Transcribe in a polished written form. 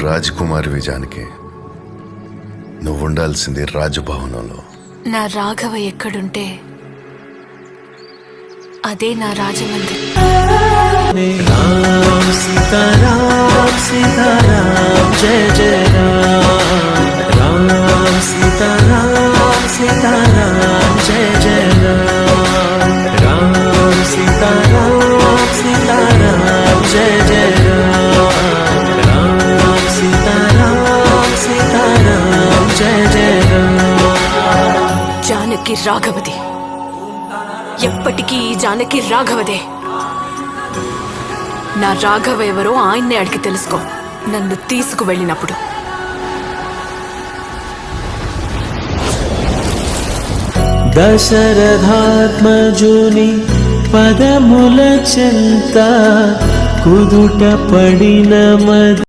రాజకుమారి జానకి, నువ్వు ఉండాల్సింది రాజభవనంలో. నా రాఘవ ఎక్కడుంటే అదే నా రాజమందిర్. రామ్ సీతారాం సీతారాం జయ జయ రామ్. రామ్ సీతారాం సీతారాం జయ జయ రామ్. రామ్ సీతారాం సీతారాం జయ జయ రామ్. రామ్ సీతారాం సీతారాం జయ జయ రామ్. జానకి రాఘవది, ఎప్పటికీ ఈ జానకి రాఘవదే. నా రాఘవ ఎవరో ఆయన్నే అడిగి తెలుసుకో నన్ను తీసుకువెళ్ళినప్పుడు. దశరథాత్మజుని పదముల చెంత కుదుట పడిన